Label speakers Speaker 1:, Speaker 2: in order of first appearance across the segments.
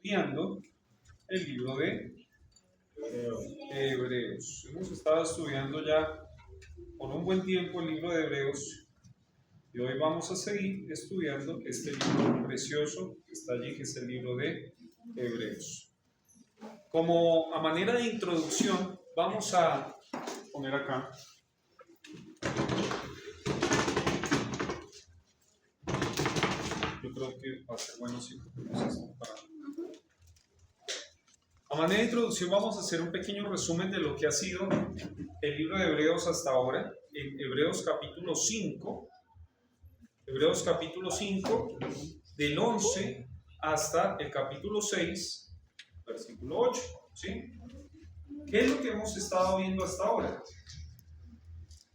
Speaker 1: estudiando el libro de Hebreos. Hemos estado estudiando ya por un buen tiempo el libro de Hebreos y hoy vamos a seguir estudiando este libro precioso que está allí, que es el libro de Hebreos. Como a manera de introducción, vamos a poner acá yo creo que va a ser bueno si ponemos esto para... A manera de introducción vamos a hacer un pequeño resumen de lo que ha sido el libro de Hebreos hasta ahora, en Hebreos capítulo 5, del 11 hasta el capítulo 6, versículo 8, ¿sí? ¿Qué es lo que hemos estado viendo hasta ahora?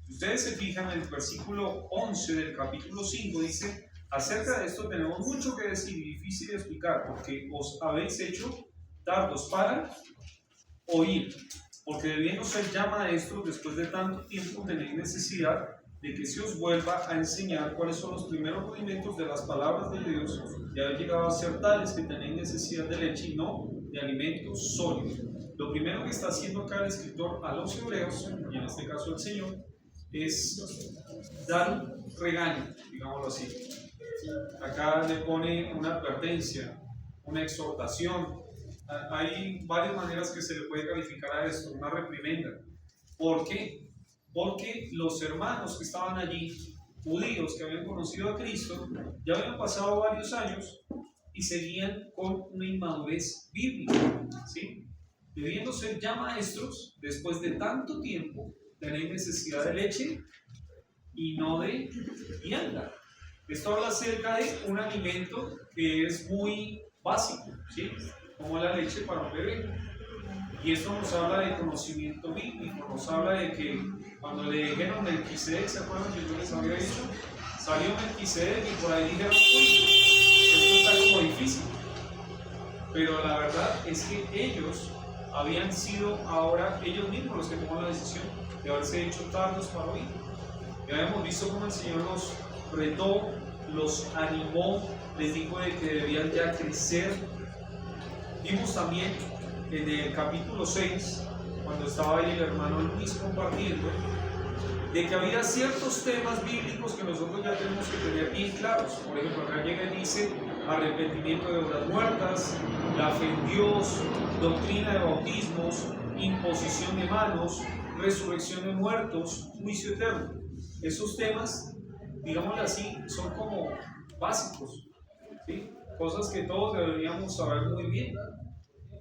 Speaker 1: Si ustedes se fijan en el versículo 11 del capítulo 5, dice: acerca de esto tenemos mucho que decir y difícil de explicar, porque os habéis hecho tardos para oír, porque debiendo ser ya maestros después de tanto tiempo tenéis necesidad de que se os vuelva a enseñar cuáles son los primeros rudimentos de las palabras de Dios, y habéis llegado a ser tales que tenéis necesidad de leche y no de alimento sólido. Lo primero que está haciendo acá el escritor a los hebreos, y en este caso el Señor, es dar un regaño, digámoslo así. Acá le pone una advertencia, una exhortación. Hay varias maneras que se le puede calificar a esto, una reprimenda. ¿Por qué? Porque los hermanos que estaban allí, judíos que habían conocido a Cristo, ya habían pasado varios años y seguían con una inmadurez bíblica, ¿sí? Debiendo ser ya maestros, después de tanto tiempo, tenéis necesidad de leche y no de vianda. Esto habla acerca de un alimento que es muy básico, ¿sí? Como la leche para un bebé. Y esto nos habla de conocimiento bíblico, nos habla de que cuando le dijeron Melquisedec, ¿se acuerdan que yo les había dicho? Salió Melquisedec y por ahí dijeron: uy, esto está como difícil. Pero la verdad es que ellos habían sido ahora ellos mismos los que tomaron la decisión de haberse hecho tardos para oír. Ya habíamos visto cómo el Señor los retó, los animó, les dijo de que debían ya crecer. Vimos también en el capítulo 6, cuando estaba ahí el hermano Luis compartiendo, de que había ciertos temas bíblicos que nosotros ya tenemos que tener bien claros. Por ejemplo, acá llega y dice: arrepentimiento de obras muertas, la fe en Dios, doctrina de bautismos, imposición de manos, resurrección de muertos, juicio eterno. Esos temas, digámoslo así, son como básicos, ¿sí? Cosas que todos deberíamos saber muy bien,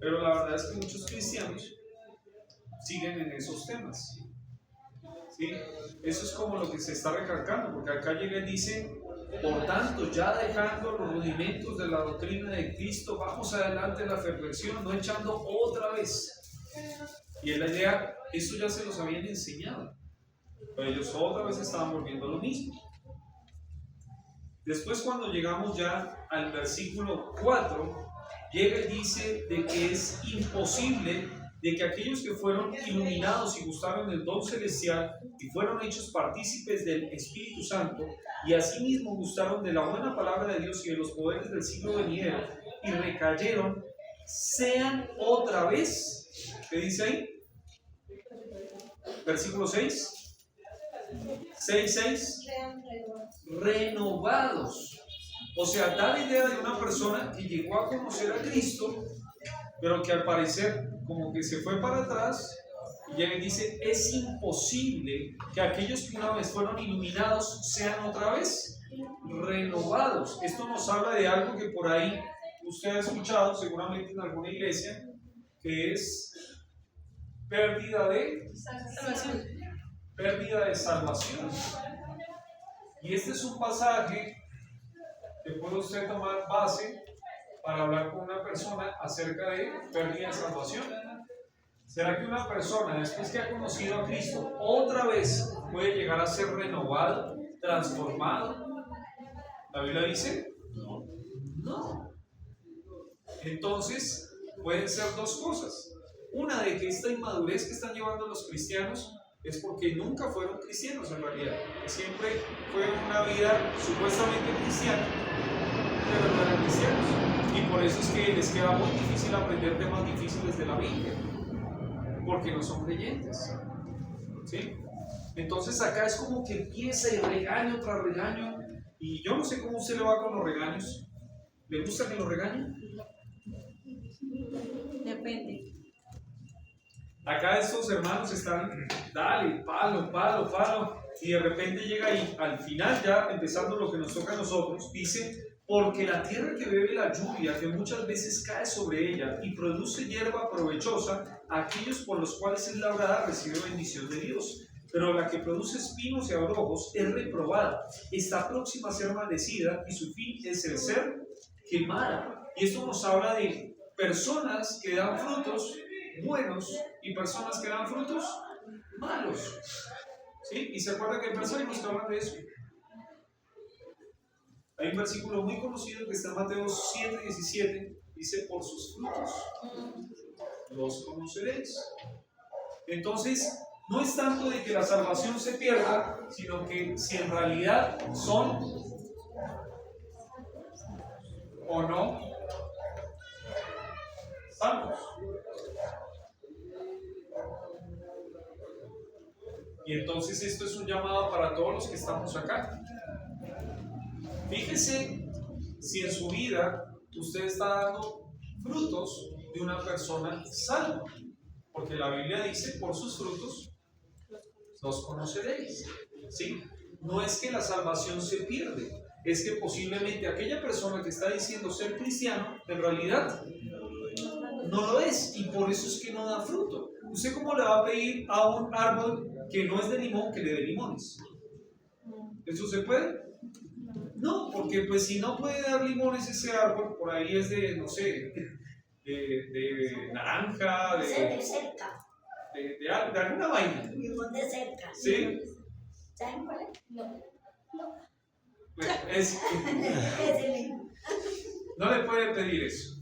Speaker 1: pero la verdad es que muchos cristianos siguen en esos temas, ¿sí? Eso es como lo que se está recalcando, porque acá llega y dice: por tanto, ya dejando los rudimentos de la doctrina de Cristo, vamos adelante en la perfección, no echando otra vez. Y en la idea, eso ya se los habían enseñado, pero ellos otra vez estaban volviendo a lo mismo. Después, cuando llegamos ya al versículo 4, llega y dice de que es imposible de que aquellos que fueron iluminados y gustaron del don celestial y fueron hechos partícipes del Espíritu Santo y asimismo gustaron de la buena palabra de Dios y de los poderes del siglo venidero y recayeron, sean otra vez, ¿qué dice ahí? Versículo 6. 6, renovados. O sea, da la idea de una persona que llegó a conocer a Cristo, pero que al parecer como que se fue para atrás, y ya dice: es imposible que aquellos que una vez fueron iluminados sean otra vez renovados. Esto nos habla de algo que por ahí usted ha escuchado seguramente en alguna iglesia, que es pérdida de salvación. Y este es un pasaje que puede usted tomar base para hablar con una persona acerca de pérdida de salvación. ¿Será que una persona, después que ha conocido a Cristo, otra vez puede llegar a ser renovado, transformado? ¿La Biblia dice? No. Entonces, pueden ser dos cosas. Una, de que esta inmadurez que están llevando los cristianos es porque nunca fueron cristianos en realidad, que siempre fue una vida supuestamente cristiana, pero no eran cristianos. Y por eso es que les queda muy difícil aprender temas difíciles de la Biblia, porque no son creyentes. ¿Sí? Entonces acá es como que empieza y regaño tras regaño. Y yo no sé cómo usted le va con los regaños. ¿Le gusta que lo regañen?
Speaker 2: Depende.
Speaker 1: Acá estos hermanos están, dale, palo, palo, palo. Y de repente llega ahí, al final ya empezando lo que nos toca a nosotros, dice, porque la tierra que bebe la lluvia, que muchas veces cae sobre ella y produce hierba provechosa, aquellos por los cuales es labrada recibe bendición de Dios. Pero la que produce espinos y abrojos es reprobada, está próxima a ser maldecida y su fin es el ser quemada. Y esto nos habla de personas que dan frutos buenos y personas que dan frutos malos. ¿Sí? Y se acuerda que hay versículos que hablan de eso. Hay un versículo muy conocido que está en Mateo 7:17, dice, por sus frutos los conoceréis. Entonces, no es tanto de que la salvación se pierda, sino que si en realidad son o no salvos. Y entonces esto es un llamado para todos los que estamos acá. Fíjese si en su vida usted está dando frutos de una persona salva. Porque la Biblia dice, por sus frutos los conoceréis. ¿Sí? No es que la salvación se pierde, es que posiblemente aquella persona que está diciendo ser cristiano, en realidad no lo es, y por eso es que no da fruto. ¿Usted cómo le va a pedir a un árbol que no es de limón que le dé limones? ¿Eso se puede? No, porque pues si no puede dar limones ese árbol, por ahí es de, no sé, de naranja,
Speaker 3: de cerca.
Speaker 1: De alguna vaina.
Speaker 3: Limón de cerca.
Speaker 1: ¿Sí?
Speaker 3: ¿Saben cuál es? No.
Speaker 1: Bueno, no le puede pedir eso.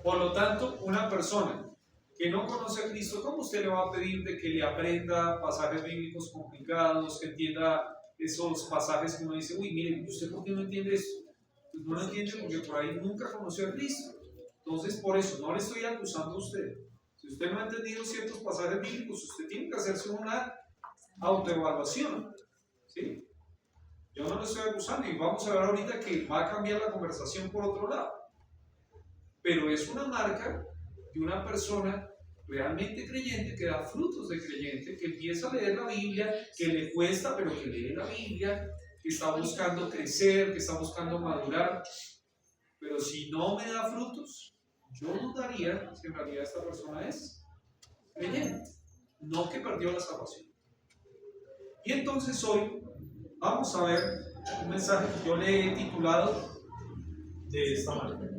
Speaker 1: Por lo tanto, una persona que no conoce a Cristo, ¿cómo usted le va a pedir de que le aprenda pasajes bíblicos complicados, que entienda esos pasajes que uno dice, uy, mire, ¿usted por qué no entiende esto? Pues no lo entiende porque por ahí nunca conoció a Cristo. Entonces, por eso, no le estoy acusando a usted. Si usted no ha entendido ciertos pasajes bíblicos, usted tiene que hacerse una autoevaluación. ¿Sí? Yo no le estoy acusando y vamos a ver ahorita que va a cambiar la conversación por otro lado. Pero es una marca de una persona realmente creyente, que da frutos de creyente, que empieza a leer la Biblia, que le cuesta, pero que lee la Biblia, que está buscando crecer, que está buscando madurar. Pero si no me da frutos, yo dudaría si en realidad esta persona es creyente, no que perdió la salvación. Y entonces hoy vamos a ver un mensaje que yo le he titulado de esta manera.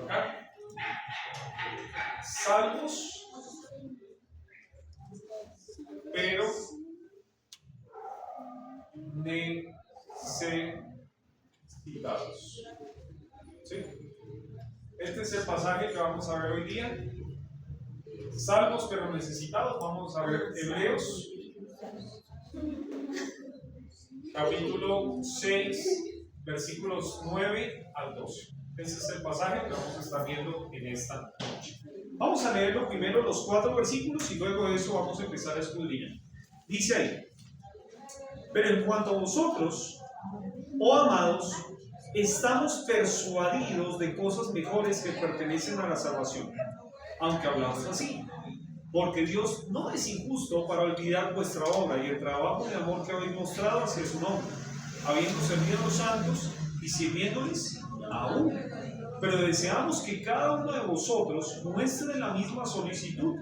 Speaker 1: Acá. Salvos, pero necesitados. ¿Sí? Este es el pasaje que vamos a ver hoy día. Salvos, pero necesitados. Vamos a ver Hebreos, capítulo 6, versículos 9 al 12. Ese es el pasaje que vamos a estar viendo en esta noche. Vamos a leerlo primero los 4 versículos y luego de eso vamos a empezar a escudriñar. Dice ahí, pero en cuanto a vosotros, oh amados, estamos persuadidos de cosas mejores que pertenecen a la salvación, aunque hablamos así, porque Dios no es injusto para olvidar vuestra obra y el trabajo de amor que habéis mostrado hacia su nombre, habiendo servido a los santos y sirviéndoles aún. Pero deseamos que cada uno de vosotros muestre la misma solicitud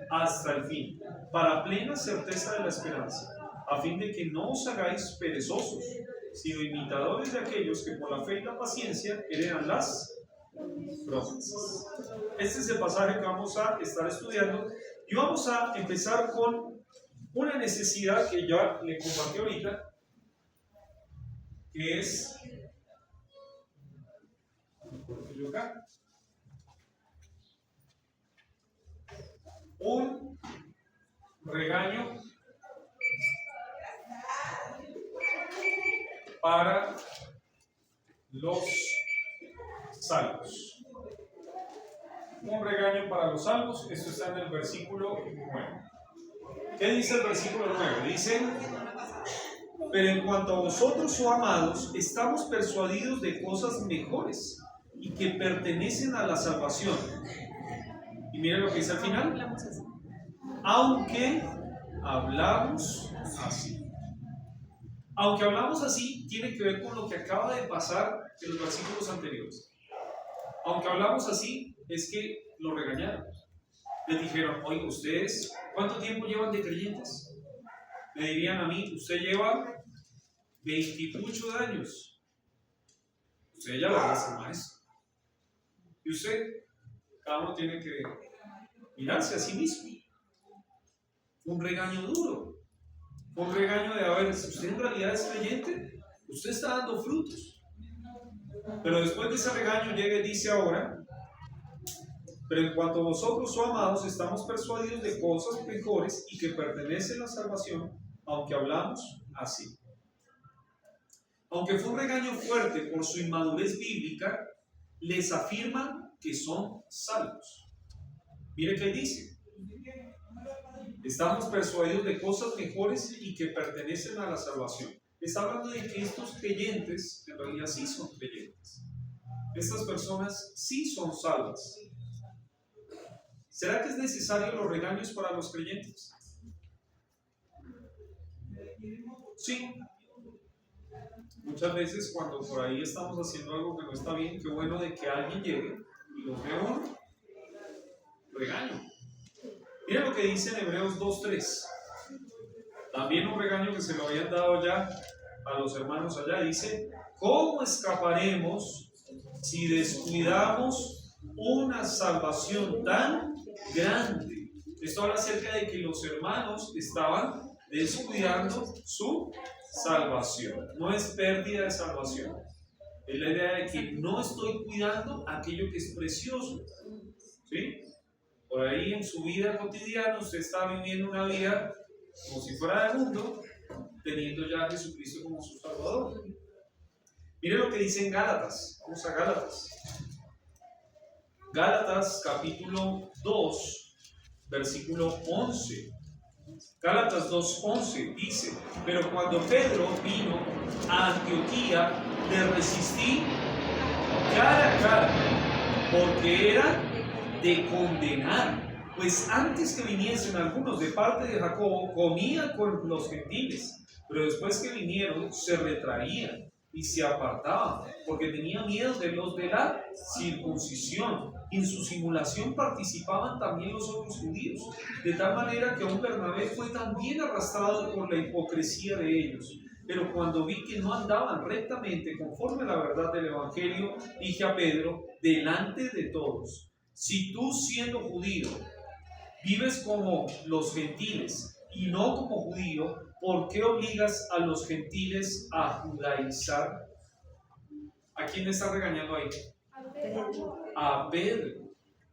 Speaker 1: hasta el fin, para plena certeza de la esperanza, a fin de que no os hagáis perezosos, sino imitadores de aquellos que por la fe y la paciencia heredan las promesas. Este es el pasaje que vamos a estar estudiando y vamos a empezar con una necesidad que ya le compartí ahorita, que es un regaño para los salvos. Un regaño para los salvos, esto está en el versículo 9. ¿Qué dice el versículo 9? Dice: pero en cuanto a vosotros, oh amados, estamos persuadidos de cosas mejores y que pertenecen a la salvación. Y miren lo que dice al final: aunque hablamos así. Aunque hablamos así, tiene que ver con lo que acaba de pasar en los versículos anteriores. Aunque hablamos así, es que lo regañaron. Les dijeron: oiga, ustedes, ¿cuánto tiempo llevan de creyentes? Me dirían a mí: usted lleva 28 años. Usted ya lo hace maestro. Y usted, cada uno tiene que mirarse a sí mismo. Un regaño duro. Un regaño de: a ver, si usted en realidad es creyente, usted está dando frutos. Pero después de ese regaño llega y dice ahora: pero en cuanto a vosotros, oh amados, estamos persuadidos de cosas mejores y que pertenecen a la salvación, aunque hablamos así. Aunque fue un regaño fuerte por su inmadurez bíblica, les afirman que son salvos. Mire qué dice: estamos persuadidos de cosas mejores y que pertenecen a la salvación. Está hablando de que estos creyentes, en realidad sí son creyentes. Estas personas sí son salvas. ¿Será que es necesario los regaños para los creyentes? Sí. Muchas veces cuando por ahí estamos haciendo algo que no está bien, qué bueno de que alguien llegue y los vea uno, regaño. Miren lo que dice en Hebreos 2:3. También un regaño que se lo habían dado ya a los hermanos allá. Dice: ¿cómo escaparemos si descuidamos una salvación tan grande? Esto habla acerca de que los hermanos estaban descuidando su salvación. No es pérdida de salvación. Es la idea de que no estoy cuidando aquello que es precioso. ¿Sí? Por ahí en su vida cotidiana usted está viviendo una vida como si fuera del mundo, teniendo ya a Jesucristo como su Salvador. Mire lo que dice en Gálatas. Vamos a Gálatas. Gálatas capítulo 2, versículo 11. Gálatas 2:11 dice: pero cuando Pedro vino a Antioquía, le resistí cara a cara, porque era de condenar, pues antes que viniesen algunos de parte de Jacobo, comía con los gentiles, pero después que vinieron se retraían y se apartaban, porque tenían miedo de los de la circuncisión. En su simulación participaban también los otros judíos, de tal manera que aún Bernabé fue también arrastrado por la hipocresía de ellos. Pero cuando vi que no andaban rectamente conforme a la verdad del Evangelio, dije a Pedro, delante de todos: si tú, siendo judío, vives como los gentiles y no como judío, ¿por qué obligas a los gentiles a judaizar? ¿A quién está regañando ahí? A Pedro.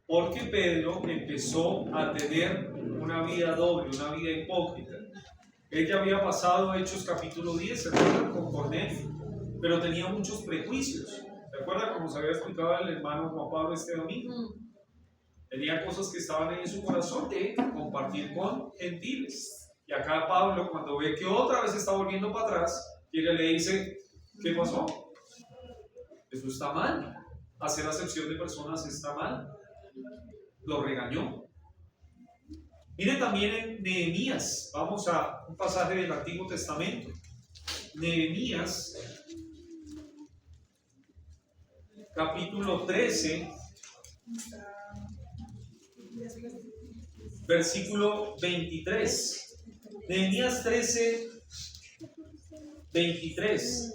Speaker 1: Porque Pedro empezó a tener una vida doble, una vida hipócrita. Él ya había pasado Hechos capítulo 10, ¿se acuerdan? Con Cornelio, pero tenía muchos prejuicios. ¿Se acuerdan como se había explicado el hermano Juan Pablo este domingo? Tenía cosas que estaban en su corazón de compartir con gentiles. Y acá Pablo, cuando ve que otra vez está volviendo para atrás, llega y le dice: ¿qué pasó? Eso está mal. Hacer acepción de personas está mal. Lo regañó. Miren también en Nehemías. Vamos a un pasaje del Antiguo Testamento. Nehemías, capítulo 13, versículo 23. Nehemías 13, 23.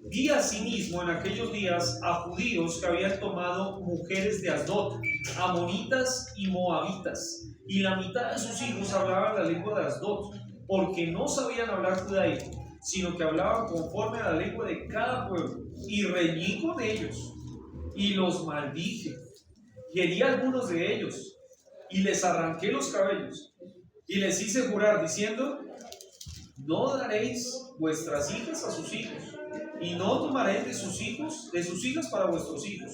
Speaker 1: Vi asimismo en aquellos días a judíos que habían tomado mujeres de Asdod, amonitas y moabitas, y la mitad de sus hijos hablaban la lengua de Asdod, porque no sabían hablar judaico, sino que hablaban conforme a la lengua de cada pueblo, y reñí con ellos, y los maldije, y herí a algunos de ellos, y les arranqué los cabellos, y les hice jurar diciendo: no daréis vuestras hijas a sus hijos, y no tomaréis de sus hijos, de sus hijas para vuestros hijos,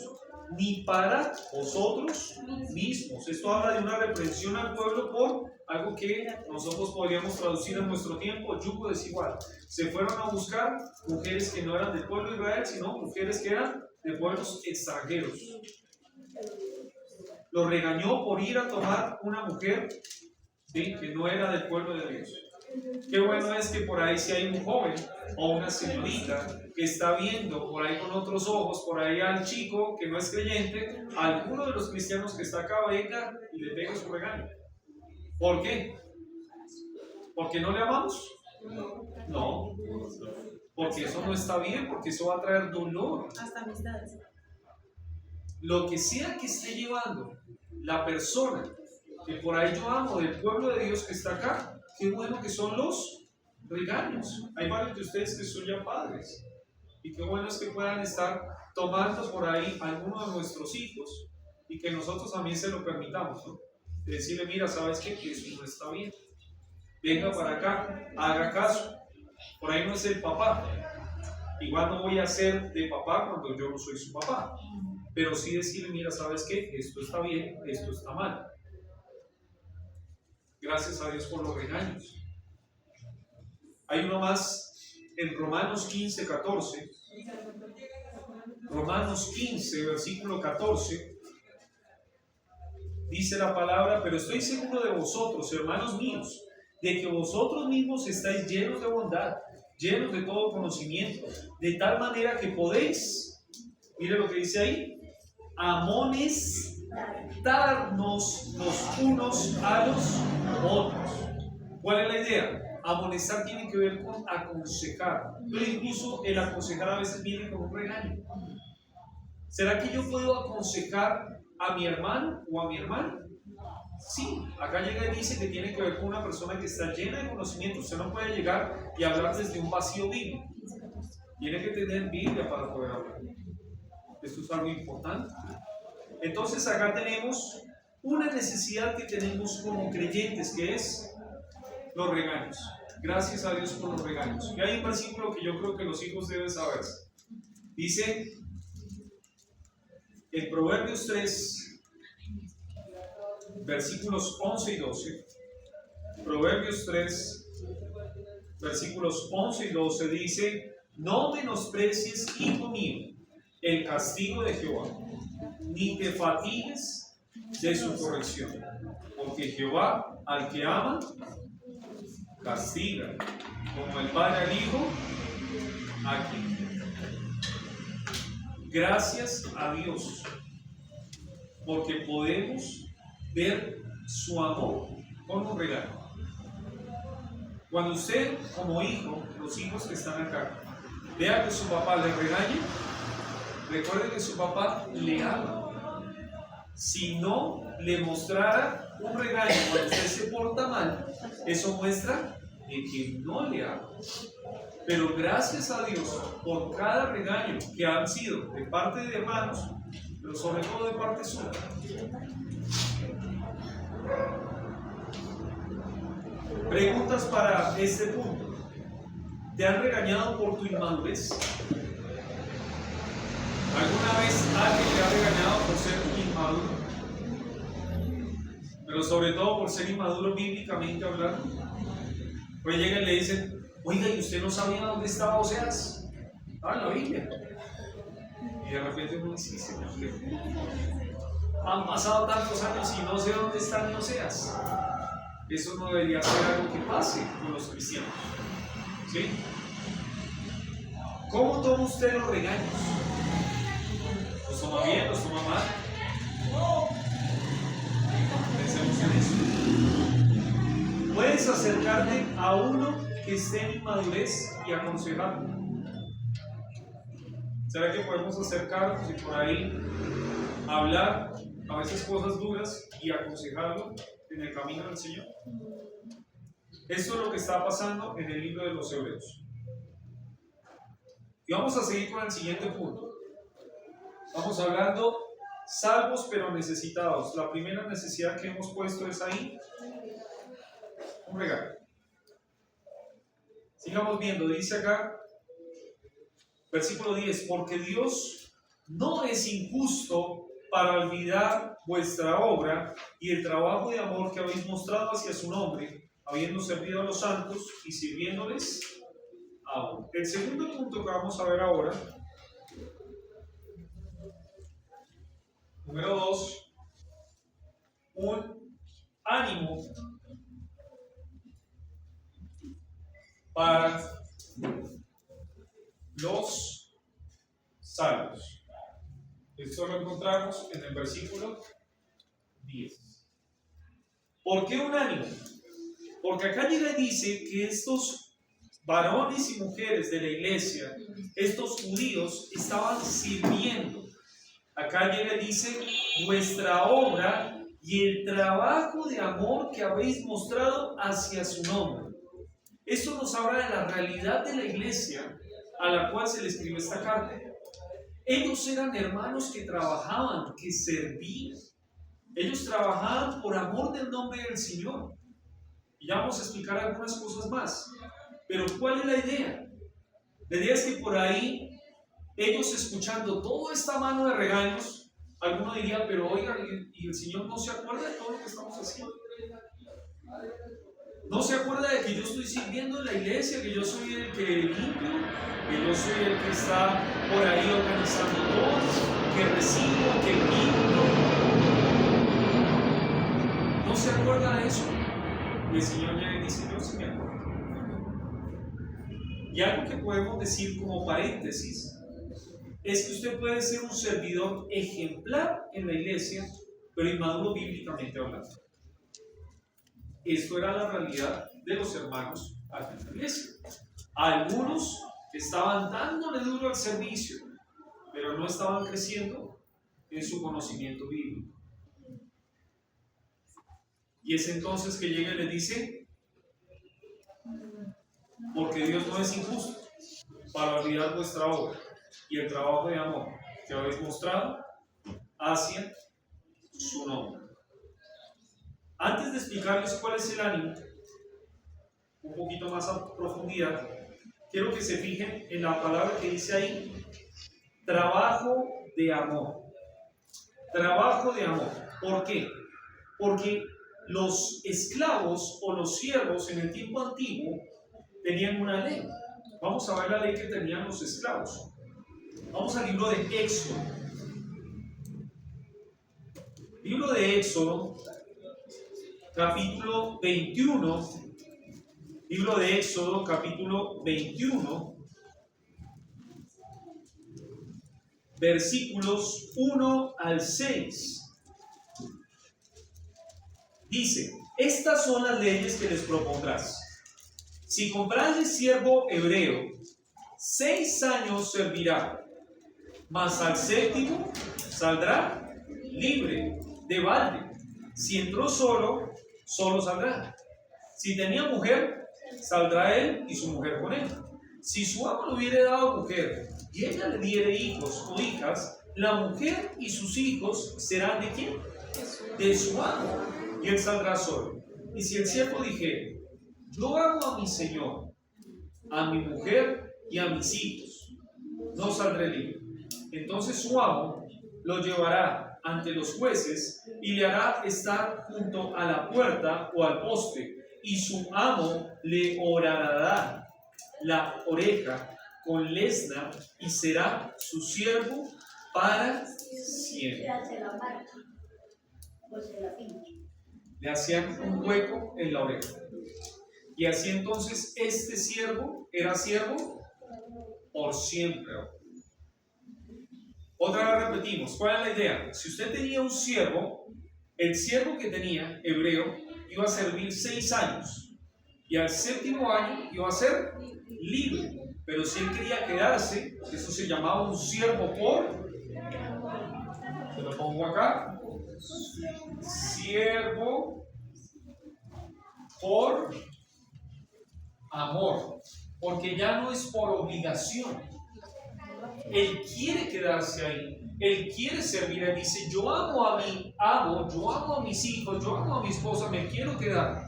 Speaker 1: ni para vosotros mismos. Esto habla de una reprensión al pueblo por algo que nosotros podríamos traducir en nuestro tiempo, yugo desigual. Se fueron a buscar mujeres que no eran del pueblo de Israel, sino mujeres que eran de pueblos extranjeros. Los regañó por ir a tomar una mujer, ¿sí?, que no era del pueblo de Dios. Qué bueno es que por ahí, si hay un joven o una señorita que está viendo por ahí con otros ojos, por ahí al chico que no es creyente, alguno de los cristianos que está acá venga y le pega su regaño. ¿Por qué? ¿Porque no le amamos? No, porque eso no está bien, porque eso va a traer dolor.
Speaker 2: Hasta amistades.
Speaker 1: Lo que sea que esté llevando la persona que por ahí yo amo del pueblo de Dios que está acá, qué bueno que son los regaños. Hay varios de ustedes que son ya padres y qué bueno es que puedan estar tomando por ahí alguno de nuestros hijos y que nosotros también se lo permitamos, ¿no? De decirle, mira, ¿sabes qué? Que eso no está bien. Venga para acá, haga caso. Por ahí no es el papá. Igual no voy a ser de papá cuando yo no soy su papá. Pero sí decirle, mira, ¿sabes qué? Esto está bien, esto está mal. Gracias a Dios por los regaños. Hay uno más en Romanos 15, 14. Romanos 15, versículo 14. Dice la palabra, pero estoy seguro de vosotros, hermanos míos, de que vosotros mismos estáis llenos de bondad, llenos de todo conocimiento, de tal manera que podéis, mire lo que dice ahí, amonestarnos los unos a los otros. ¿Cuál es la idea? Amonestar tiene que ver con aconsejar, pero incluso el aconsejar a veces viene con un regaño. ¿Será que yo puedo aconsejar a mi hermano o a mi hermana? Sí, acá llega y dice que tiene que ver con una persona que está llena de conocimiento. Usted no puede llegar y hablar desde un vacío bíblico. Tiene que tener Biblia para poder hablar. Esto es algo importante. Entonces acá tenemos una necesidad que tenemos como creyentes, que es los regaños. Gracias a Dios por los regaños. Y hay un versículo que yo creo que los hijos deben saber. Dice en Proverbios 3, versículos 11 y 12. Proverbios 3, versículos 11 y 12 dice: no menosprecies, hijo mío, el castigo de Jehová, ni te fatigues de su corrección, porque Jehová al que ama castiga, como el padre al hijo a quien. Gracias a Dios, porque podemos ver su amor con un regalo. Cuando usted, como hijo, los hijos que están acá, vea que su papá le regaña, recuerde que su papá le ama. Si no le mostrara un regaño cuando usted se porta mal, eso muestra de que no le ama. Pero gracias a Dios por cada regaño que han sido de parte de hermanos, pero sobre todo de parte suya. Preguntas para este punto. ¿Te han regañado por tu inmadurez? ¿Alguna vez alguien le ha regañado por ser inmaduro? Pero sobre todo por ser inmaduro bíblicamente hablando. Pues llegan y le dicen: oiga, ¿y usted no sabía dónde estaba Oseas? Estaba en la Biblia. Y de repente uno dice: Señor, han pasado tantos años y no sé dónde está ni Oseas. Eso no debería ser algo que pase con los cristianos. ¿Sí? ¿Cómo toma usted los regaños? ¿Los toma bien? ¿Los toma mal? Pensemos en eso. Puedes acercarte a uno que esté en inmadurez y aconsejarlo. ¿Será que podemos acercarnos y por ahí hablar a veces cosas duras y aconsejarlo en el camino del Señor? Esto es lo que está pasando en el libro de los Hebreos. Y vamos a seguir con el siguiente punto. Vamos hablando salvos pero necesitados. La primera necesidad que hemos puesto es ahí un regalo. Sigamos viendo, dice acá, versículo 10: porque Dios no es injusto para olvidar vuestra obra y el trabajo de amor que habéis mostrado hacia su nombre, habiendo servido a los santos y sirviéndoles aún. El segundo punto que vamos a ver ahora, número 2, un ánimo para los salvos. Esto lo encontramos en el versículo 10. ¿Por qué un ánimo? Porque acá llega y dice que estos varones y mujeres de la iglesia, estos judíos, estaban sirviendo. Acá llega y dice, vuestra obra y el trabajo de amor que habéis mostrado hacia su nombre. Esto nos habla de la realidad de la iglesia a la cual se le escribe esta carta. Ellos eran hermanos que trabajaban, que servían. Ellos trabajaban por amor del nombre del Señor. Y ya vamos a explicar algunas cosas más. Pero ¿cuál es la idea? La idea es que por ahí, ellos escuchando toda esta mano de regaños, alguno diría, pero oiga, ¿y el Señor no se acuerda de todo lo que estamos haciendo? ¿No se acuerda de que yo estoy sirviendo en la iglesia, que yo soy el que limpio, que yo soy el que está por ahí organizando todo, que recibo, que pinto? ¿No se acuerda de eso? Y el Señor le dice, yo sí me acuerdo. Y algo que podemos decir como paréntesis es que usted puede ser un servidor ejemplar en la iglesia, pero inmaduro bíblicamente hablando. Esto era la realidad de los hermanos aquí en la iglesia. Algunos estaban dándole duro al servicio, pero no estaban creciendo en su conocimiento bíblico. Y es entonces que llega y le dice, porque Dios no es injusto para olvidar vuestra obra y el trabajo de amor que habéis mostrado hacia su nombre. Antes de explicarles cuál es el ánimo, un poquito más a profundidad, quiero que se fijen en la palabra que dice ahí, trabajo de amor. Trabajo de amor. ¿Por qué? Porque los esclavos o los siervos en el tiempo antiguo tenían una ley. Vamos a ver la ley que tenían los esclavos. Vamos al libro de Éxodo. Libro de Éxodo, capítulo 21. Libro de Éxodo, capítulo 21, versículos 1 al 6. Dice, estas son las leyes que les propondrás. Si comprares siervo hebreo, 6 años servirá, mas al séptimo saldrá libre, de balde. Si entró solo, solo saldrá. Si tenía mujer, saldrá él y su mujer con él. Si su amo le hubiere dado mujer y ella le diere hijos o hijas, la mujer y sus hijos serán ¿de quién? De su amo, y él saldrá solo. Y si el siervo dijere, yo amo a mi señor, a mi mujer y a mis hijos, no saldré libre. Entonces su amo lo llevará ante los jueces y le hará estar junto a la puerta o al poste, y su amo le horadará la oreja con lesna y será su siervo para siempre. Le hacían un hueco en la oreja. Y así entonces este siervo era siervo por siempre. Otra vez repetimos, ¿cuál es la idea? Si usted tenía un siervo, el siervo que tenía, hebreo, iba a servir 6 años. Y al séptimo año iba a ser libre. Pero si él quería quedarse, eso se llamaba un siervo por, se lo pongo acá, siervo por amor, porque ya no es por obligación. Él quiere quedarse ahí, él quiere servir. Él dice, yo amo a mi amo, yo amo a mis hijos, yo amo a mi esposa, me quiero quedar.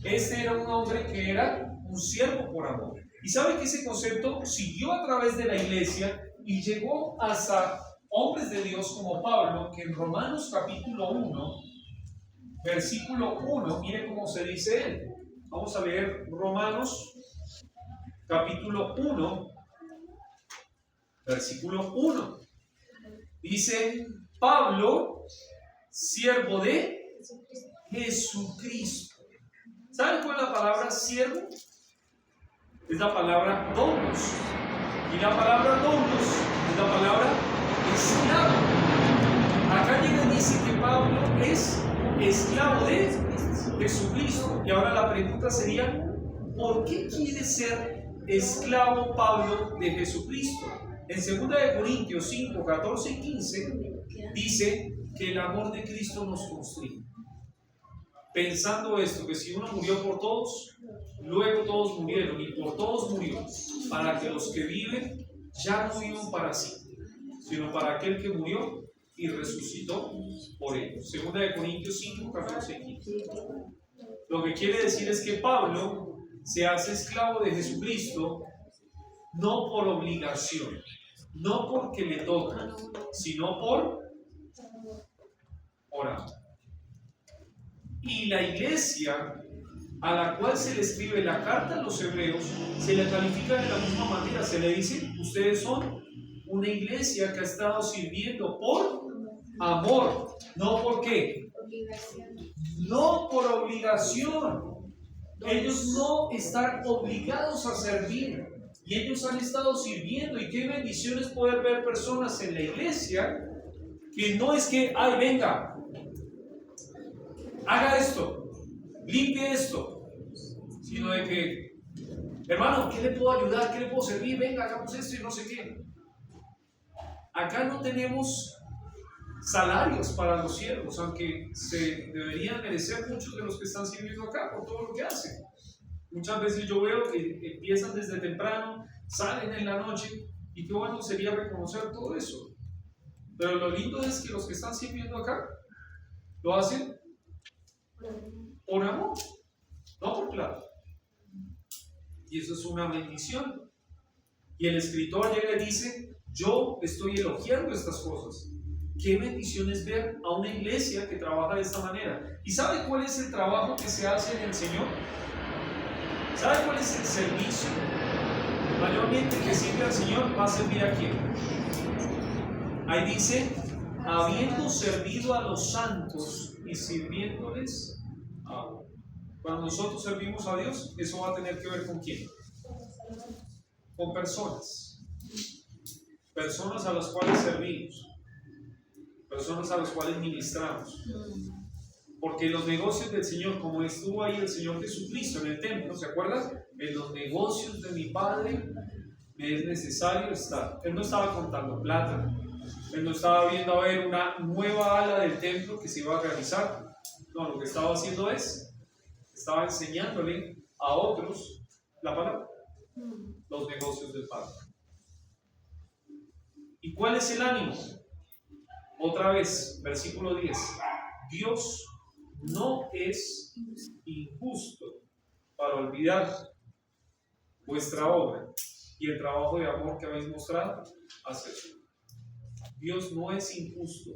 Speaker 1: Este era un hombre que era un siervo por amor. Y sabe que ese concepto siguió a través de la iglesia y llegó hasta hombres de Dios como Pablo, que en Romanos capítulo 1, versículo 1, mire cómo se dice él. Vamos a leer Romanos capítulo 1, versículo 1. Dice, Pablo, siervo de Jesucristo. ¿Saben cuál es la palabra siervo? Es la palabra doulos. Y la palabra doulos es la palabra esclavo. Acá llega y dice que Pablo es esclavo de Jesucristo. Y ahora la pregunta sería, ¿por qué quiere ser esclavo Pablo de Jesucristo? En 2 Corintios 5, 14 y 15 dice que el amor de Cristo nos constriñe. Pensando esto, que si uno murió por todos, luego todos murieron y por todos murió, para que los que viven ya no vivan para sí, sino para aquel que murió y resucitó por ellos. 2 Corintios 5, 14 y 15. Lo que quiere decir es que Pablo se hace esclavo de Jesucristo no por obligación, no porque le toca, sino por amor. Y la iglesia a la cual se le escribe la carta a los hebreos se le califica de la misma manera. Se le dice, ustedes son una iglesia que ha estado sirviendo por amor. ¿No por qué? No por obligación. Ellos no están obligados a servir y ellos han estado sirviendo. Y qué bendición es poder ver personas en la iglesia que no es que, ay, venga, haga esto, limpie esto, sino de que, hermano, ¿qué le puedo ayudar? ¿Qué le puedo servir? Venga, hagamos esto y no sé qué. Acá no tenemos salarios para los siervos, aunque se deberían merecer muchos de los que están sirviendo acá por todo lo que hacen. Muchas veces yo veo que empiezan desde temprano, salen en la noche, y qué bueno sería reconocer todo eso. Pero lo lindo es que los que están sirviendo acá lo hacen por amor, no por plata. Y eso es una bendición. Y el escritor llega y dice, yo estoy elogiando estas cosas. Qué bendición es ver a una iglesia que trabaja de esta manera. ¿Y sabe cuál es el trabajo que se hace en el Señor? ¿Sabe cuál es el servicio? Mayormente que sirve al Señor, va a servir a quién. Ahí dice, habiendo servido a los santos y sirviéndoles a vos. Cuando nosotros servimos a Dios, eso va a tener que ver con quién. Con personas. Personas a las cuales servimos. Personas a las cuales ministramos. Porque los negocios del Señor, como estuvo ahí el Señor Jesucristo en el templo, ¿se acuerdan? En los negocios de mi Padre me es necesario estar. Él no estaba contando plata. Él no estaba viendo a ver una nueva ala del templo que se iba a realizar. No, lo que estaba haciendo estaba enseñándole a otros la palabra, los negocios del Padre. ¿Y cuál es el ánimo? Otra vez, versículo 10. Dios no es injusto para olvidar vuestra obra y el trabajo de amor que habéis mostrado hacia Él. Dios no es injusto.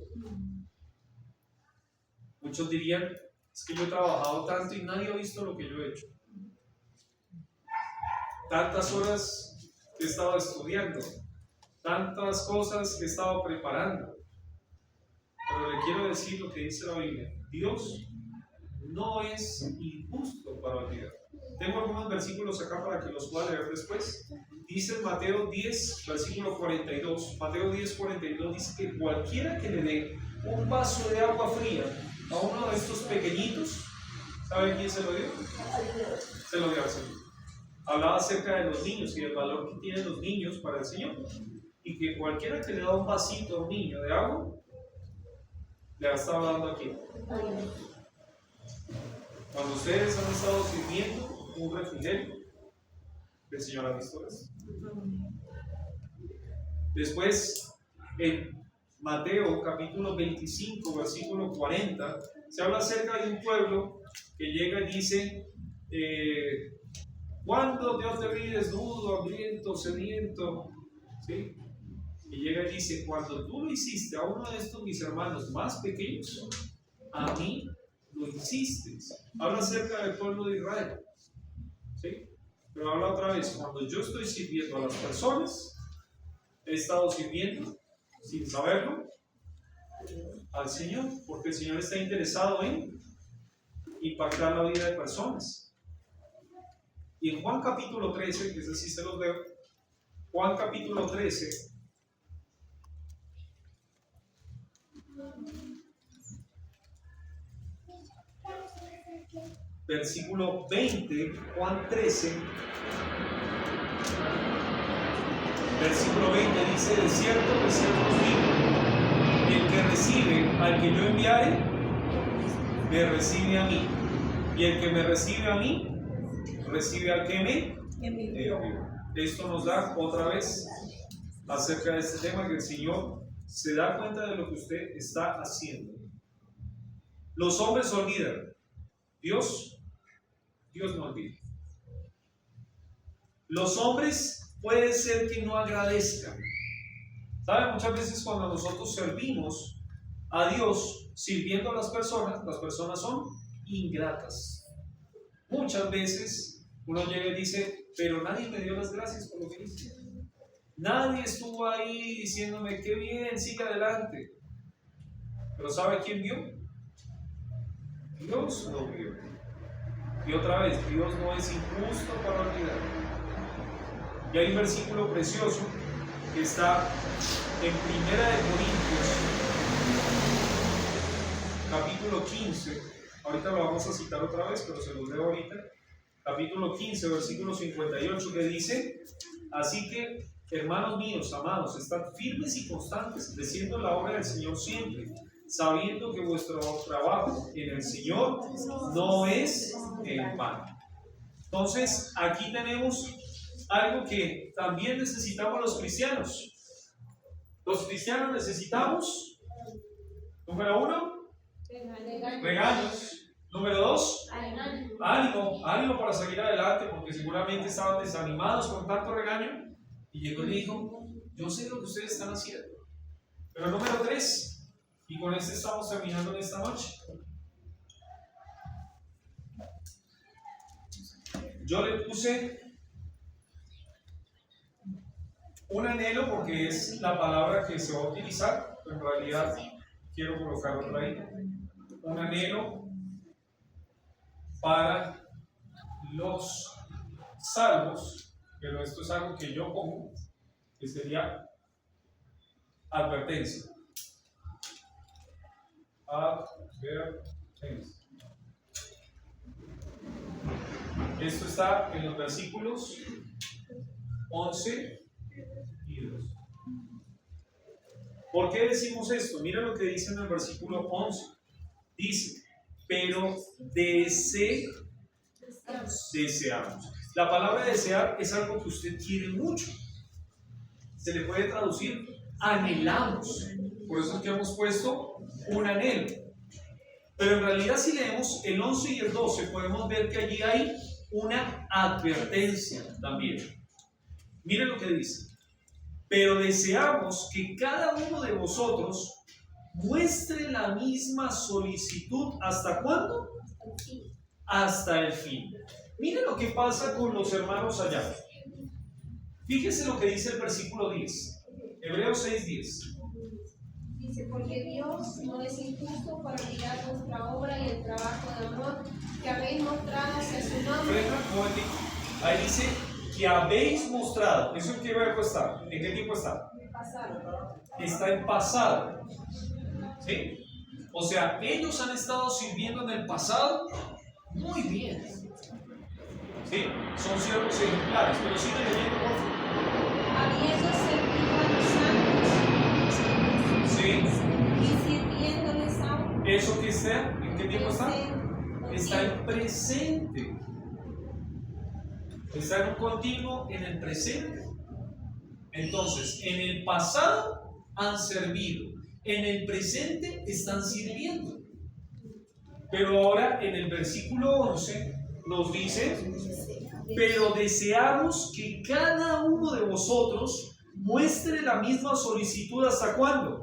Speaker 1: Muchos dirían, es que yo he trabajado tanto y nadie ha visto lo que yo he hecho. Tantas horas que he estado estudiando, tantas cosas que he estado preparando. Pero le quiero decir lo que dice la Biblia. Dios no es injusto para olvidar. Tengo algunos versículos acá para que los pueda leer después. Dice en Mateo 10, versículo 42. Mateo 10, 42 dice que cualquiera que le dé un vaso de agua fría a uno de estos pequeñitos, ¿sabe quién se lo dio? Se lo dio al Señor. Hablaba acerca de los niños y del valor que tienen los niños para el Señor. Y que cualquiera que le da un vasito a un niño de agua, le ha estado dando aquí. Cuando ustedes han estado sirviendo un refrigerio, el Señor ha visto eso. Después, en Mateo capítulo 25, versículo 40, se habla acerca de un pueblo que llega y dice, cuando Dios te vi desnudo, hambriento, sediento, ¿sí? Y llega y dice, cuando tú lo hiciste a uno de estos mis hermanos más pequeños, a mí lo hiciste. Habla acerca del pueblo de Israel. ¿Sí? Pero habla otra vez, cuando yo estoy sirviendo a las personas, he estado sirviendo, sin saberlo, al Señor, porque el Señor está interesado en impactar la vida de personas. Y en Juan capítulo 13, que ese sí se los leo, Juan capítulo 13, versículo 20, Juan 13, versículo 20 dice, de cierto os digo, el que recibe al que yo enviare, me recibe a mí, y el que me recibe a mí, recibe al que me envió. Esto nos da otra vez acerca de este tema, que el Señor se da cuenta de lo que usted está haciendo. Los hombres olvidan, Dios no olvida. Los hombres puede ser que no agradezcan. ¿Saben? Muchas veces cuando nosotros servimos a Dios sirviendo a las personas son ingratas. Muchas veces uno llega y dice, pero nadie me dio las gracias por lo que hice. Nadie estuvo ahí diciéndome, qué bien, sigue adelante. Pero ¿sabe quién vio? Dios lo vio. Y otra vez, Dios no es injusto para olvidar. Y hay un versículo precioso que está en 1 Corintios, capítulo 15. Ahorita lo vamos a citar otra vez, pero se los leo ahorita. Capítulo 15, versículo 58, que dice, así que, hermanos míos, amados, estad firmes y constantes, haciendo la obra del Señor siempre, sabiendo que vuestro trabajo en el Señor no es en vano. Entonces, aquí tenemos algo que también necesitamos los cristianos. Los cristianos necesitamos, número 1, regaños. Número 2, ánimo para seguir adelante, porque seguramente estaban desanimados con tanto regaño. Y llegó y le dijo, yo sé lo que ustedes están haciendo. Pero número 3, y con este estamos terminando en esta noche. Yo le puse un anhelo porque es la palabra que se va a utilizar, pero en realidad quiero colocar otra ahí. Un anhelo para los salvos, pero esto es algo que yo pongo, que sería advertencia. Advertencia. Esto está en los versículos 11 y 2. ¿Por qué decimos esto? Mira lo que dice en el versículo 11. Dice, pero deseamos. La palabra desear es algo que usted quiere mucho. Se le puede traducir anhelamos. Por eso es que hemos puesto un anhelo. Pero en realidad si leemos el 11 y el 12 podemos ver que allí hay una advertencia también. Miren lo que dice. Pero deseamos que cada uno de vosotros muestre la misma solicitud. ¿Hasta cuándo? Hasta el fin. Miren lo que pasa con los hermanos allá. Fíjense lo que dice el versículo 10. Hebreos 6:10.
Speaker 2: Dice, porque Dios no es injusto para olvidar vuestra obra y el trabajo de amor que habéis mostrado hacia su nombre.
Speaker 1: Ahí dice que habéis mostrado. ¿Eso en qué verbo está? ¿En qué tiempo está?
Speaker 2: Pasado.
Speaker 1: Está en pasado. ¿Sí? O sea, ellos han estado sirviendo en el pasado muy bien. ¿Sí? Son siervos ejemplares, pero sigue leyendo, por favor.
Speaker 2: Habiendo servido a los santos.
Speaker 1: Sí.
Speaker 2: Y sirviéndoles aún.
Speaker 1: ¿Eso que está? ¿En qué tiempo está? Está en presente. Está en un continuo en el presente. Entonces, en el pasado han servido. En el presente están sirviendo. Pero ahora en el versículo 11 nos dice, pero deseamos que cada uno de vosotros muestre la misma solicitud ¿hasta cuándo?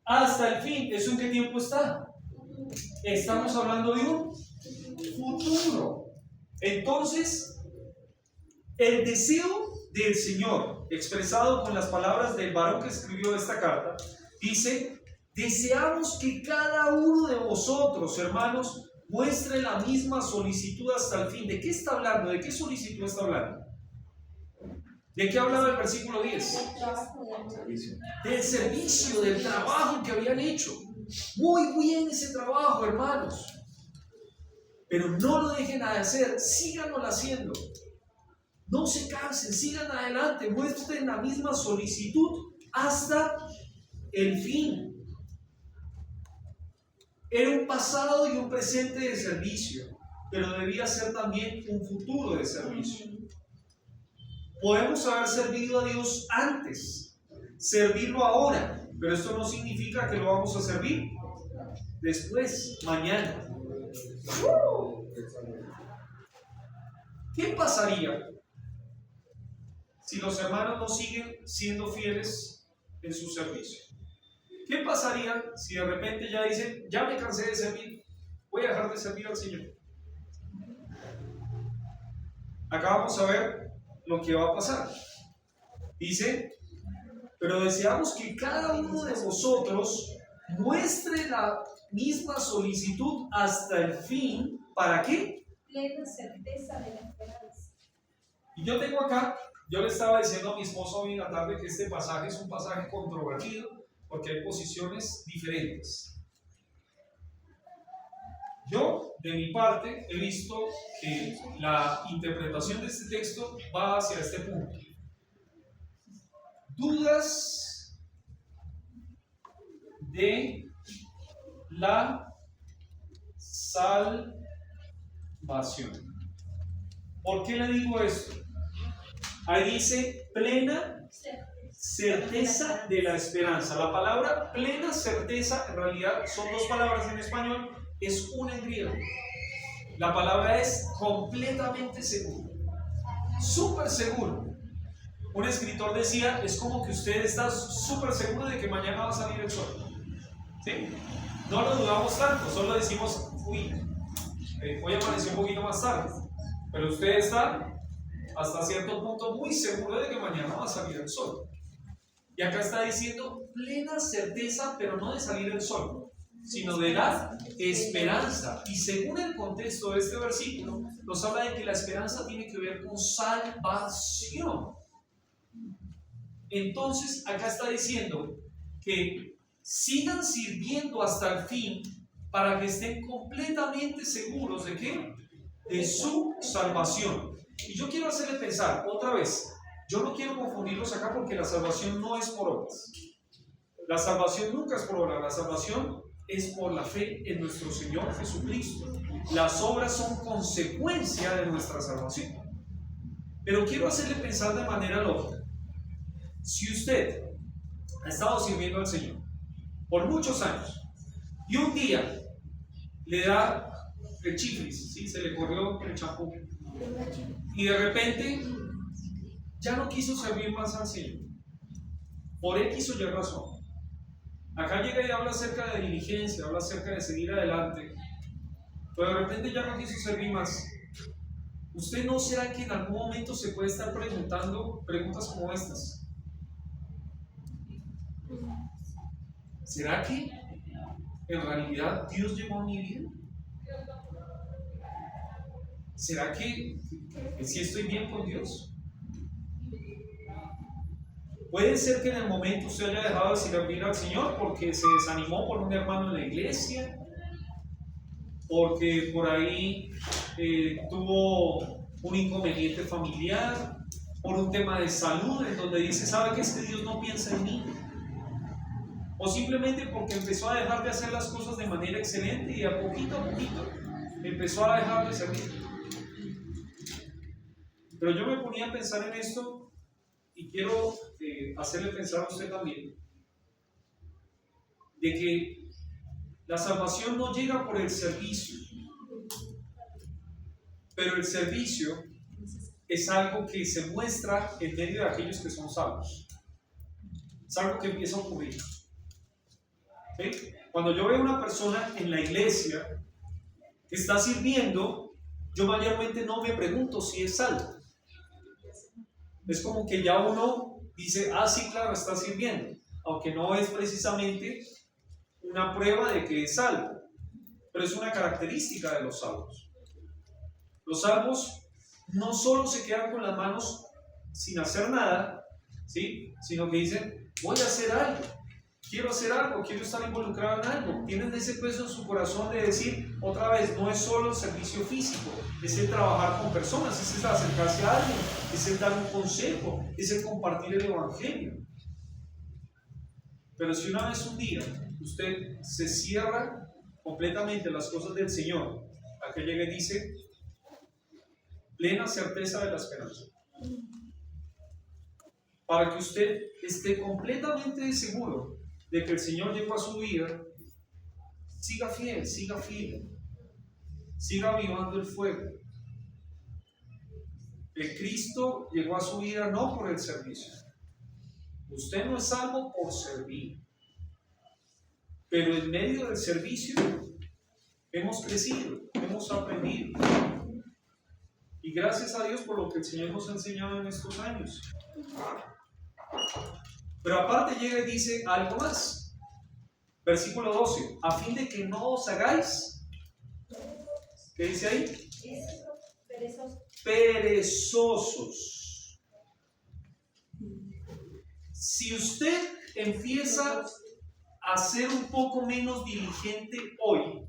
Speaker 1: Hasta el fin. ¿Eso en qué tiempo está? Estamos hablando de un futuro. Entonces, el deseo del Señor, expresado con las palabras del varón que escribió esta carta, dice: deseamos que cada uno de vosotros, hermanos, muestre la misma solicitud hasta el fin. ¿De qué está hablando? ¿De qué solicitud está hablando? ¿De qué hablaba el versículo 10? Del servicio, del trabajo que habían hecho. Muy bien ese trabajo, hermanos. Pero no lo dejen de hacer, síganlo haciendo. No se cansen, sigan adelante, muestren la misma solicitud hasta el fin. Era un pasado y un presente de servicio, pero debía ser también un futuro de servicio. Podemos haber servido a Dios antes, servirlo ahora, pero esto no significa que lo vamos a servir después, mañana. ¿Qué pasaría si los hermanos no siguen siendo fieles en su servicio? ¿Qué pasaría si de repente ya dicen: ya me cansé de servir, voy a dejar de servir al Señor? Acá vamos a ver lo que va a pasar. Dice: pero deseamos que cada uno de vosotros muestre la misma solicitud hasta el fin. ¿Para qué?
Speaker 2: Plena certeza de la esperanza.
Speaker 1: Y yo tengo acá, yo le estaba diciendo a mi esposo hoy en la tarde que este pasaje es un pasaje controvertido porque hay posiciones diferentes. Yo, de mi parte, he visto que la interpretación de este texto va hacia este punto. Dudas de la salvación. ¿Por qué le digo esto? Ahí dice plena certeza de la esperanza. La palabra plena certeza en realidad son dos palabras en español, es una en griego. La palabra es completamente seguro, súper seguro. Un escritor decía: es como que usted está súper seguro de que mañana va a salir el sol. ¿Sí? No lo dudamos tanto, solo decimos: uy, hoy amaneció un poquito más tarde. Pero usted está hasta cierto punto muy seguro de que mañana va a salir el sol. Y acá está diciendo plena certeza, pero no de salir el sol, sino de la esperanza. Y según el contexto de este versículo, nos habla de que la esperanza tiene que ver con salvación. Entonces, acá está diciendo que sigan sirviendo hasta el fin para que estén completamente seguros de ¿qué? De su salvación. Y yo quiero hacerle pensar otra vez, yo no quiero confundirlos acá porque la salvación no es por obras. La salvación nunca es por obras, la salvación es por la fe en nuestro Señor Jesucristo. Las obras son consecuencia de nuestra salvación. Pero quiero hacerle pensar de manera lógica. Si usted ha estado sirviendo al Señor por muchos años y un día le da el chiflis, ¿sí? Se le corrió el champú y de repente ya no quiso servir más al Señor por X o Y razón. Acá llega y habla acerca de diligencia, habla acerca de seguir adelante, pero de repente ya no quiso servir más. ¿Usted no será que en algún momento se puede estar preguntando preguntas como estas? ¿Será que en realidad Dios llegó a mi vida? ¿Será que sí estoy bien con Dios? Puede ser que en el momento usted haya dejado de servir al Señor porque se desanimó por un hermano en la iglesia, porque por ahí tuvo un inconveniente familiar, por un tema de salud en donde dice: ¿sabe qué? Es que Dios no piensa en mí. O simplemente porque empezó a dejar de hacer las cosas de manera excelente y a poquito empezó a dejar de servir. Pero yo me ponía a pensar en esto y quiero hacerle pensar a usted también de que la salvación no llega por el servicio, pero el servicio es algo que se muestra en medio de aquellos que son salvos. Es algo que empieza a ocurrir. ¿Sí? Cuando yo veo una persona en la iglesia que está sirviendo, yo mayormente no me pregunto si es salvo. Es como que ya uno dice, ah, sí, claro, está sirviendo, aunque no es precisamente una prueba de que es salvo, pero es una característica de los salvos. Los salvos no solo se quedan con las manos sin hacer nada, ¿sí? Sino que dicen, voy a hacer algo, quiero estar involucrado en algo. Tienen ese peso en su corazón de decir, otra vez, no es solo el servicio físico, es el trabajar con personas, es el acercarse a alguien, es el dar un consejo, es el compartir el evangelio. Pero si una vez un día usted se cierra completamente las cosas del Señor, a que llegue y dice, plena certeza de la esperanza, para que usted esté completamente seguro de que el Señor llegó a su vida, siga fiel, siga avivando el fuego. El Cristo llegó a su vida no por el servicio. Usted no es salvo por servir, pero en medio del servicio hemos crecido, hemos aprendido. Y gracias a Dios por lo que el Señor nos ha enseñado en estos años. Pero aparte llega y dice algo más. Versículo 12. A fin de que no os hagáis. ¿Qué dice ahí? Perezosos. Si usted empieza a ser un poco menos diligente hoy,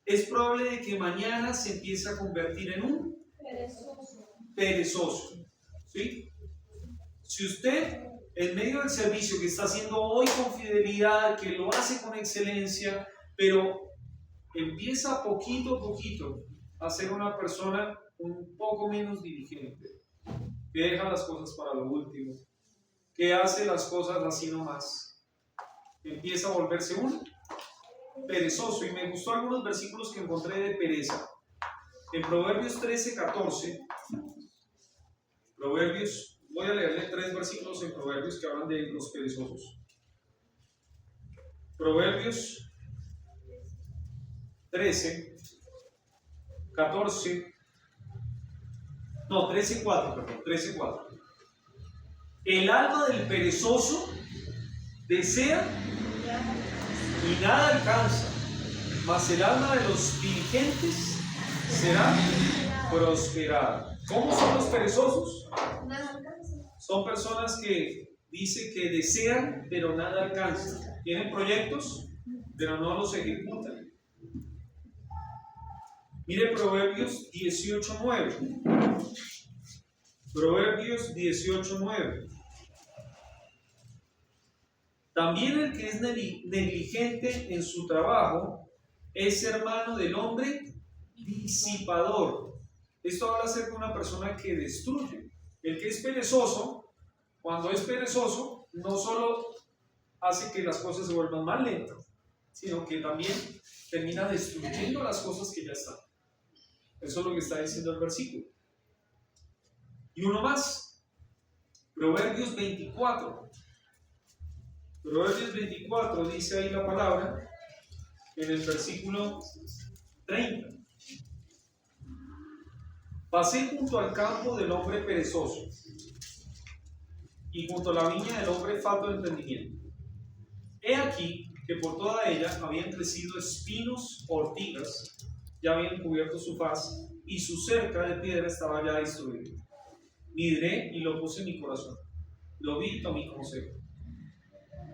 Speaker 1: es probable de que mañana se empiece a convertir en un perezoso. ¿Sí? Si usted, en medio del servicio que está haciendo hoy con fidelidad, que lo hace con excelencia, pero empieza poquito a poquito a ser una persona un poco menos diligente, que deja las cosas para lo último, que hace las cosas así nomás, empieza a volverse un perezoso. Y me gustó algunos versículos que encontré de pereza. En Proverbios 13:14, voy a leerle 3 versículos en Proverbios que hablan de los perezosos. Proverbios 13:4. El alma del perezoso desea y nada alcanza, mas el alma de los diligentes será prosperada. ¿Cómo son los perezosos? Son personas que dicen que desean, pero nada alcanzan. Tienen proyectos, pero no los ejecutan. Mire Proverbios 18:9. Proverbios 18:9. También el que es negligente en su trabajo es hermano del hombre disipador. Esto habla acerca de una persona que destruye. El que es perezoso, cuando es perezoso, no solo hace que las cosas se vuelvan más lentas, sino que también termina destruyendo las cosas que ya están. Eso es lo que está diciendo el versículo. Y uno más, Proverbios 24. Proverbios 24 dice ahí la palabra en el versículo 30. Pasé junto al campo del hombre perezoso y junto a la viña del hombre falto de entendimiento. He aquí que por toda ella habían crecido espinos, ortigas, ya habían cubierto su faz, y su cerca de piedra estaba ya destruida. Miré y lo puse en mi corazón, lo vi y tomé consejo.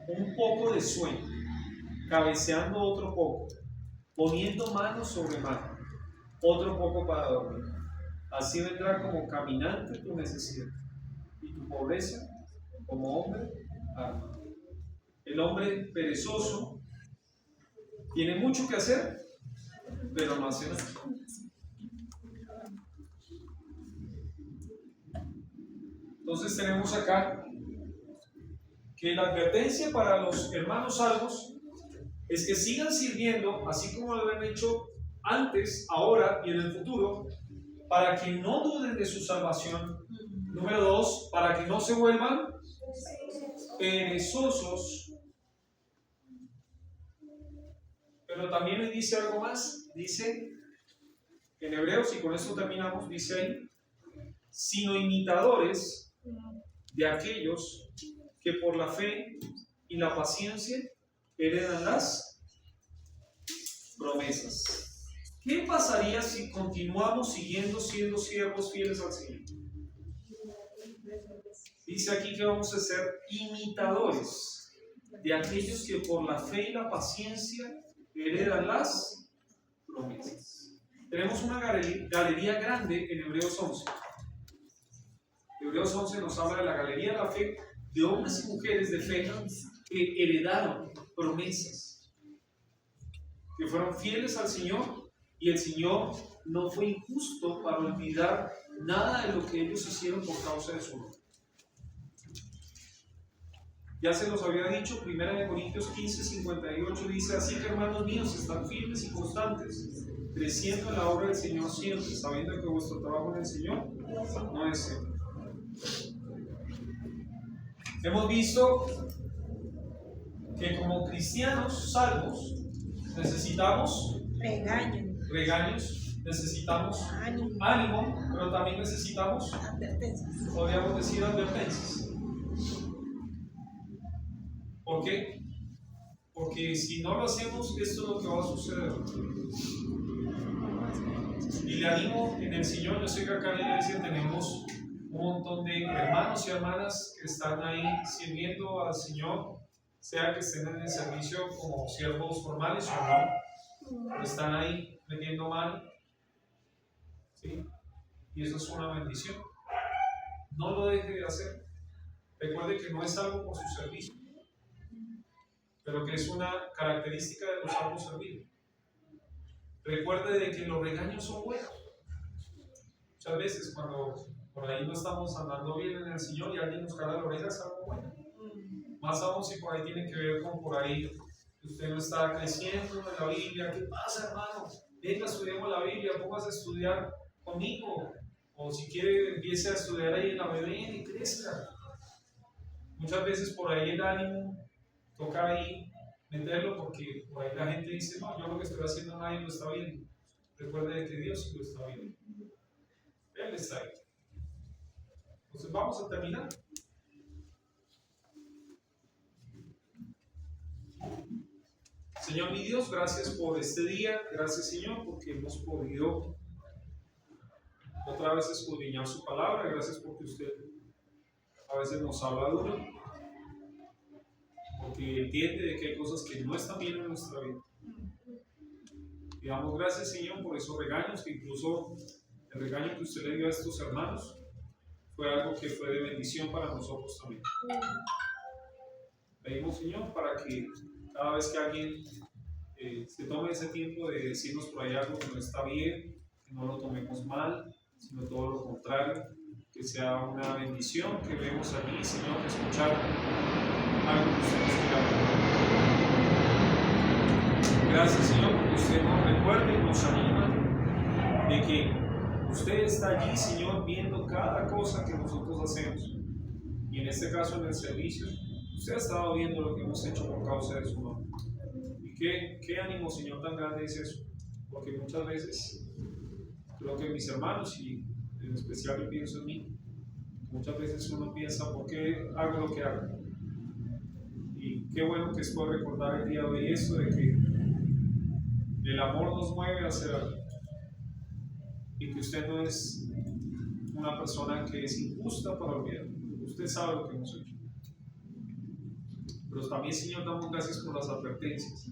Speaker 1: Un poco de sueño, cabeceando otro poco, poniendo mano sobre mano, otro poco para dormir. Así vendrá como caminante tu necesidad y tu pobreza como hombre armado. El hombre perezoso tiene mucho que hacer, pero no hace nada. Entonces tenemos acá que la advertencia para los hermanos salvos es que sigan sirviendo así como lo han hecho antes, ahora y en el futuro, para que no duden de su salvación. Número 2, para que no se vuelvan perezosos. Pero también le dice algo más. Dice en Hebreos, y con esto terminamos, dice ahí, sino imitadores de aquellos que por la fe y la paciencia heredan las promesas. ¿Qué pasaría si continuamos siendo siervos fieles al Señor? Dice aquí que vamos a ser imitadores de aquellos que por la fe y la paciencia heredan las promesas. Tenemos una galería grande en Hebreos 11. Hebreos 11 nos habla de la galería de la fe de hombres y mujeres de fe que heredaron promesas, que fueron fieles al Señor, y el Señor no fue injusto para olvidar nada de lo que ellos hicieron por causa de su nombre. Ya se los había dicho, 1 Corintios 15, 58 dice, así que hermanos míos, están firmes y constantes, creciendo en la obra del Señor siempre, sabiendo que vuestro trabajo en el Señor no es siempre. Hemos visto que como cristianos salvos necesitamos regaños, necesitamos ánimo, pero también necesitamos advertencias. Podríamos decir advertencias. ¿Por qué? Porque si no lo hacemos, esto es lo que va a suceder. Y le animo en el Señor. Yo sé que acá en la iglesia tenemos un montón de hermanos y hermanas que están ahí sirviendo al Señor, sea que estén en el servicio como siervos formales o no, están ahí metiendo mano, ¿sí? Y eso es una bendición. No lo deje de hacer. Recuerde que no es algo por su servicio, pero que es una característica de los salvos servidos. Recuerde de que los regaños son buenos. Muchas veces cuando por ahí no estamos andando bien en el Señor y alguien nos jala la oreja, es algo bueno. Más aún si por ahí tiene que ver con por ahí que usted no está creciendo en la Biblia. ¿Qué pasa, hermano? Venga, estudiemos la Biblia, póngase a estudiar conmigo. O si quiere, empiece a estudiar ahí en la BBN y crezca. Muchas veces por ahí el ánimo toca ahí meterlo, porque por ahí la gente dice, no, yo lo que estoy haciendo nadie lo está viendo. Recuerde que Dios lo está viendo. Él está ahí. Entonces vamos a terminar. Señor mi Dios, gracias por este día. Gracias, Señor, porque hemos podido otra vez escudriñar su palabra. Gracias porque usted a veces nos habla duro, porque entiende de que hay cosas que no están bien en nuestra vida. Y damos gracias, Señor, por esos regaños, que incluso el regaño que usted le dio a estos hermanos fue algo que fue de bendición para nosotros también. Pedimos, Señor, para que cada vez que alguien se tome ese tiempo de decirnos por ahí algo que no está bien, que no lo tomemos mal, sino todo lo contrario, que sea una bendición, que vemos allí, Señor, escuchar algo que usted nos quiera. Gracias, Señor, porque usted nos recuerda y nos anima de que usted está allí, Señor, viendo cada cosa que nosotros hacemos. Y en este caso, en el servicio, usted ha estado viendo lo que hemos hecho por causa de su nombre. Y qué ánimo, Señor, tan grande es eso. Porque muchas veces, creo que mis hermanos, y en especial yo pienso en mí, muchas veces uno piensa, ¿por qué hago lo que hago? Y qué bueno que es poder recordar el día de hoy eso, de que el amor nos mueve a hacer algo. Y que usted no es una persona que es injusta para olvidar. Usted sabe lo que hemos hecho. Pero también, Señor, damos gracias por las advertencias.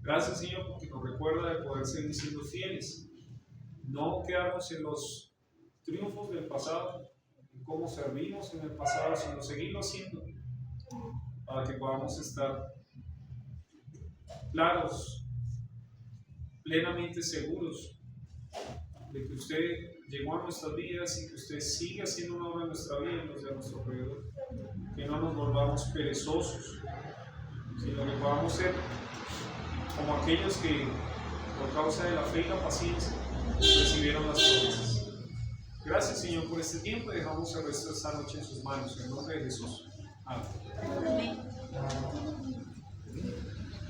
Speaker 1: Gracias, Señor, porque nos recuerda de poder seguir siendo fieles. No quedarnos en los triunfos del pasado, en cómo servimos en el pasado, sino seguirlo haciendo para que podamos estar claros, plenamente seguros de que usted llegó a nuestras vidas y que usted sigue haciendo una obra en nuestra vida y en los de nuestro alrededor. Que no nos volvamos perezosos, sino que podamos ser como aquellos que por causa de la fe y la paciencia recibieron las promesas. Gracias, Señor, por este tiempo y dejamos el resto de esta noche en sus manos, en el nombre de Jesús. Ah,
Speaker 3: Amén.